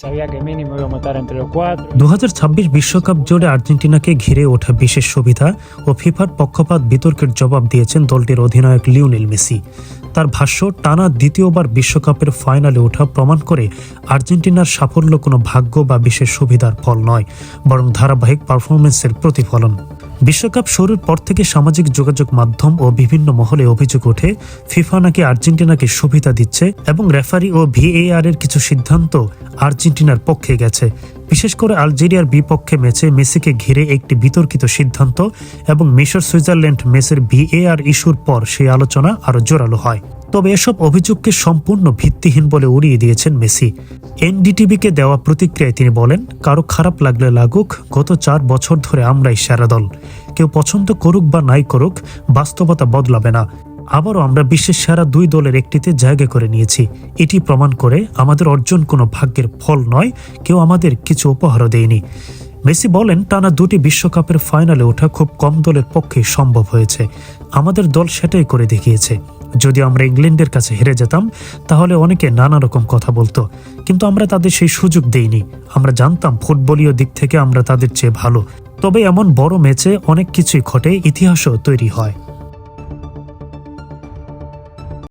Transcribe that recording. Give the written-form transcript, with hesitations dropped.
Sabía que mínimo íbamos a estar entre los cuatro. 2026 বিশ্বকাপ জুড়ে আর্জেন্টিনাকে ঘিরে ওঠা বিশেষ সুবিধা ও ফিফার পক্ষপাত বিতর্কের জবাব দিয়েছেন দলটির অধিনায়ক লিওনেল মেসি। তার ভাষ্য, টানা দ্বিতীয়বার বিশ্বকাপের ফাইনালে ওঠা প্রমাণ করে আর্জেন্টিনার সাফল্য কোনো ভাগ্য বা বিশেষ সুবিধার ফল নয়, বরং ধারাবাহিক পারফরমেন্সের প্রতিফলন। বিশ্বকাপ শুরুর পর থেকে সামাজিক যোগাযোগ মাধ্যম ও বিভিন্ন মহলে অভিযোগ ওঠে ফিফা নাকি আর্জেন্টিনাকে সুবিধা দিচ্ছে এবং রেফারি ও ভিএআর এর কিছু সিদ্ধান্ত আর্জেন্টিনার পক্ষে গেছে। বিশেষ করে আলজেরিয়ার বিপক্ষে ম্যাচে মেসিকে ঘিরে একটি বিতর্কিত সিদ্ধান্ত এবং মিশর সুইজারল্যান্ড ম্যাচের ভিএআর ইস্যুর পর সেই আলোচনা আরও জোরালো হয়। তবে এসব অভিযোগকে সম্পূর্ণ ভিত্তিহীন বলে উড়িয়ে দিয়েছেন মেসি। এনডিটিভিকে দেওয়া প্রতিক্রিয়ায় তিনি বলেন, কারো খারাপ লাগলে লাগুক, গত 4 বছর ধরে আমরাই সেরা দল। কেউ পছন্দ করুক বা নাই করুক, বাস্তবতা বদলাবে না। আবারও আমরা বিশ্বের সেরা 2 দলের একটিতে জায়গা করে নিয়েছি। এটি প্রমাণ করে আমাদের অর্জন কোনো ভাগ্যের ফল নয়, কেউ আমাদের কিছু উপহারও দেয়নি। মেসি বলেন, টানা 2টি বিশ্বকাপের ফাইনালে ওঠা খুব কম দলের পক্ষে সম্ভব হয়েছে। আমাদের দল সেটাই করে দেখিয়েছে। যদি আমরা ইংল্যান্ডের কাছে হেরে যেতাম তাহলে অনেকে নানা রকম কথা বলতো, কিন্তু আমরা তাদের সেই সুযোগ দেইনি। আমরা জানতাম ফুটবলীয় দিক থেকে আমরা তাদের চেয়ে ভালো। তবে এমন বড় ম্যাচে অনেক কিছুই ঘটে, ইতিহাসও তৈরি হয়।